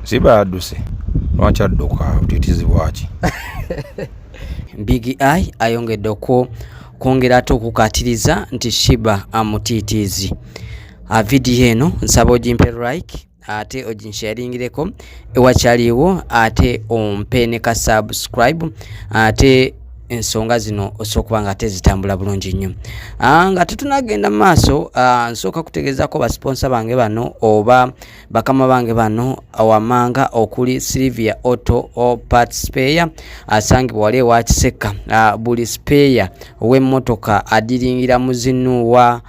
Sheebah adduse lwaki adduka butiitizibwa ki? Big I ayongedde kwongera ate okukatiriza nti Sheebah amutiitiizi. Video eno nsaba ogimpe like ate oginsharingireko ewakyaliwo ate ompe ne ka subscribe ate ensonga zino osokuba nga tezitambula bulungi nnyo. Nga tetunagenda maaso, nsooka kutegeezako ba sponsor bange bano oba bakama bange bano awamanga okuli Sylvia Auto Parts Spare asangibwa wali ewa Kiseka. Buli spare ow'emmotoka adiringira mu zinuwa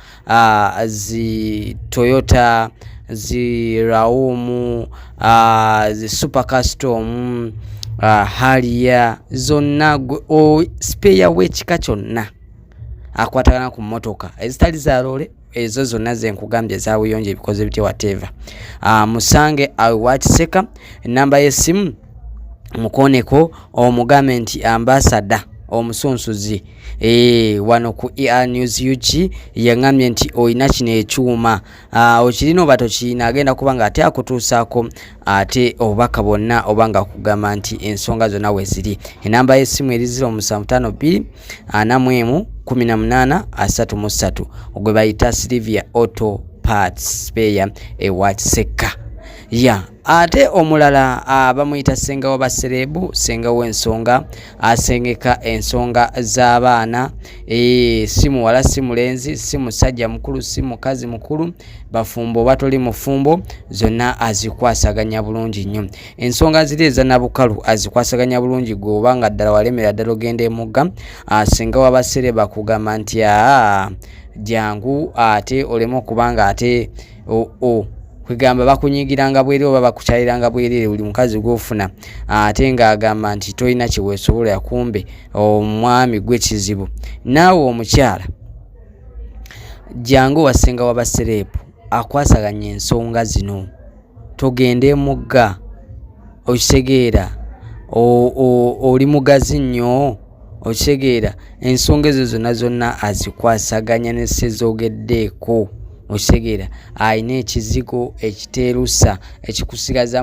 zi Toyota zi Raumu zi Super Custom Harrier zonna spare w'ekika kyonna akwatagana ku mmotoka ezitali za lole ezo zonna ze nkugambye za buyonjo ebikoze bitye whatever. Musange awa Kiseka, namba y'essimu mukoneko omugambe nti ambassador omusunsuzi wano ku ER News UG yangambye nti oyina kino ekyuma okirina oba tokirina agenda kuba nga ate akutuusaako ate obubaka bwonna oba nga kugamba nti ensonga zonna weziri. Enamba y'essimu eri 0752 41 18 33 ogwe bayita Sylvia Auto Parts Spare ewa Kiseka. Ate omulala bamuyita senga w'abaserebu, senga w'ensonga asengeka ensonga z'abaana, si muwala si mulenzi si musajja mukulu si mukazi mukulu, bafumbo batoli mufumbo, zonna azikwasaganya bulungi nnyo. Ensonga ziri eza nabukalu azikwasaganya bulungi gwoba nga ddala walemera ddala ogenda emugga. Senga w'abaserebu akugamba nti jangu ate olema okubanga ate kwegamba bakunyigiranga bwere oba bakukyaliranga bwerere buli mukazi gw'ofuna ate ng'agamba nti tolina kiweesobola yakumbe omwami gw'ekizibu. Naawe omukyala jangu wasenga w'abasereepu akwasaganya ensonga zino, togende mugga okitegeera oli mugazi nnyo okitegeera ensonga ezo zonna azikwasaganya ne sezogeddeeko okitegeera ayina ekizigo ekiteerusa ekikusigaza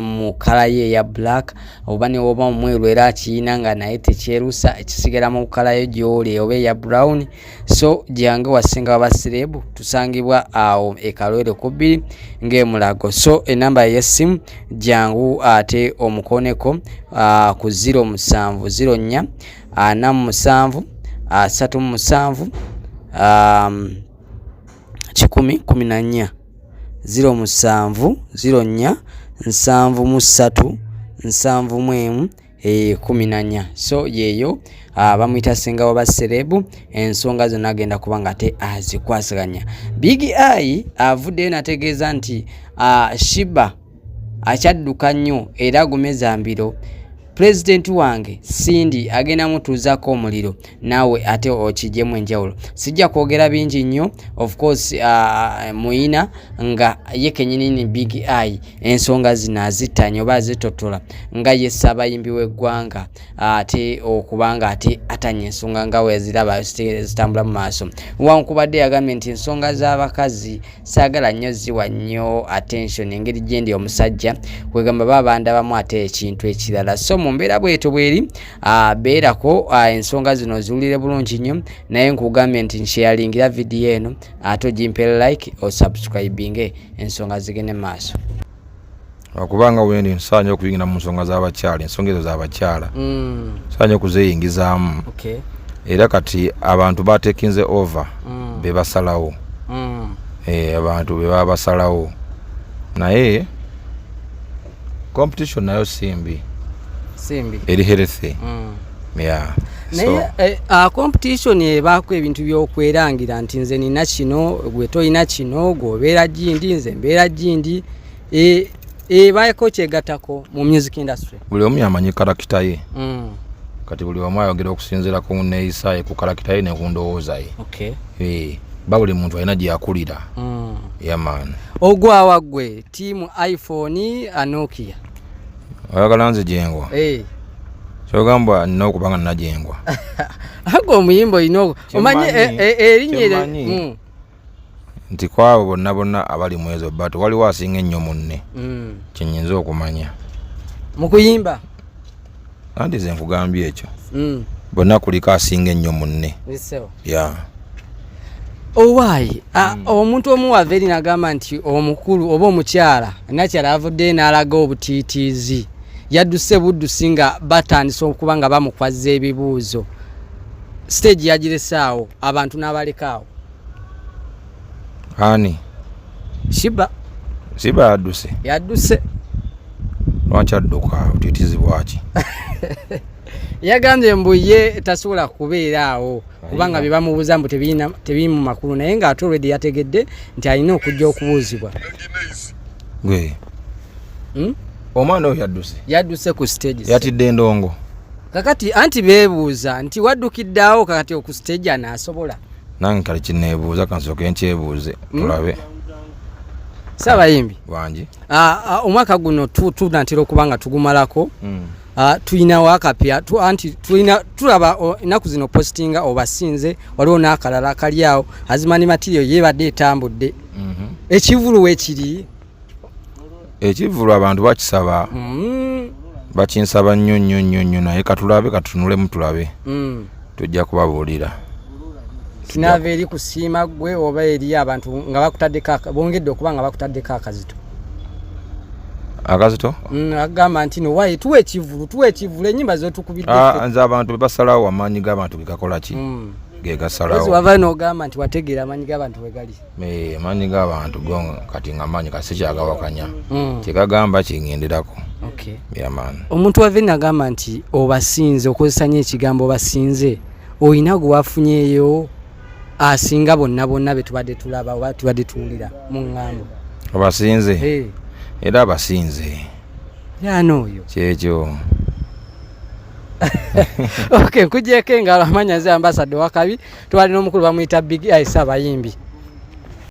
mu kala ye eya black oba ne woba omweru era akiyina nga naye tekyerusa ekisigala mu kala ye gy'oli oba eya brown. So jange wasenga w'abaserebu tusangibwa awo ekalwere ku 2 ng'emulago. So enamba y'essimu jangu ate omukoneko ku 0704 47 37 1014 07 04 73 71 14. So yeyo bamuyita senga w'abaserebu, ensonga zonna agenda kuba nga te azikwasaganya. Big I avuddeyo nategeeza nti Sheebah akyadduka nnyo era agumeza mbiro. President wange Sindi agenda mutuuzako omuliro naawe ate okijjemu enjawulo. Sijja kwogera bingi nnyo, of course muyina nga ye kenyini Big I ensonga zino azitanya oba azitotola nga ye Ssaabayimbi w'eggwanga ate okubanga ate atanya ensonga nga weziraba zitambula mu maaso. Wankubadde yagambye nti ensonga z'abakazi saagala nnyo ziwa nnyo attention engeri gyendi omusajja kwegamba babanda bamu ate ekintu ekirala. So mumbeera bweto bweri beerako ensonga zino ziwulire bulungi nnyo, naye nkugambye nti nsharingira video eno ate ogimpe like o subscribinge ensonga zigende maaso. Okubanga wendi nsaanye okuyingira mu nsonga z'abakyala, ensonga ezo z'abakyala nsaanye okuzeyingizaamu. Era kati abantu batekinze over be basalawo, abantu be baba basalawo, naye competition nayo simbi eri healthy. Naye competition ebaako ebintu by'okwerangira nti nze nina kino gwe toyina kino gwobeera gindi nze mbeera gindi baako kyegattako mu music industry. Buli omu yamanyi karakita ye. Kati buli omu ayogera okusinziira ku neeyisa ye ku karakita ye ne ku ndowooza ye. Buli muntu alina gye yakulira. Man. Ogwawa gwe tiimu iPhone Nokia. Oyagala nze jengwa. Kyogamba nina okubanga nina jengwa. Ago omuyimbi olina omanyi erinnya nti kwabo bonna abali mu ezo but waliwo asinga ennyo munne kyenyinza okumanya mu kuyimba anti nze nkugambye ekyo bonna kuliko asinga ennyo munne ya owaayi omuntu omu wava eri n'agamba nti omukulu oba omukyala nakyala avuddeyo n'alaga obutiitiizi yadduse buddusi nga batandise okuba nga bamukwaza ebibuuzo stage yagiresaawo abantu n'abalekaawo ani Sheebah yadduse lwaki adduka obutiitiizi bwaki yagambye mbu ye tasobola kubeera awo kubanga bye bamubuuza mbu tebiri mu makulu naye ng'ate already yategedde nti alina okujja okubuuzibwa gwe omwana oyo yadduse ku stage yatidde endongo kakati anti beebuuza nti waddukiddeawo kakati oku stage anaasobola nange kale kineebuuza kansooke nkyebuuze tulabe Saabayimbi wangi omwaka guno tunatera okuba nga tugumalako tulinawo akapya anti tulaba ennaku zino postinga obasinze waliwo n'akalala kali awo azimani material yebadde etambudde ekivulu weekiri ekivulu abantu bakisaba bakinsaba nnyo naye katulabe katunulemu tulabe tujja kubabuulira kinava eri kusiima gwe oba eri abantu nga bakutaddeko bongedde okuba nga bakutaddeko akazito agamba nti no wayi tuwe ekivulu ennyimba zotukubidde nze abantu bebasalawo amaanyi g'abantu gegakola ki gegasalawo wava n'ogamba nti wategeera amaanyi g'abantu wegali amaanyi g'abantu go kati nga amaanyi kasi kyagawakanya kyegagamba kingenderako byamaani omuntu wava n'agamba nti obasinze okozesa nnyo ekigambo obasinze oyina gwe wafunyeeyo asinga bonna be tubadde tulaba oba tubadde tuwulira mu ŋŋambo abasinze era abasinze yanooyo kyekyo okay kujeeko engalo amanyaze ambassador wakabi twali n'omukulu bamuyita Big Eye Saabayimbi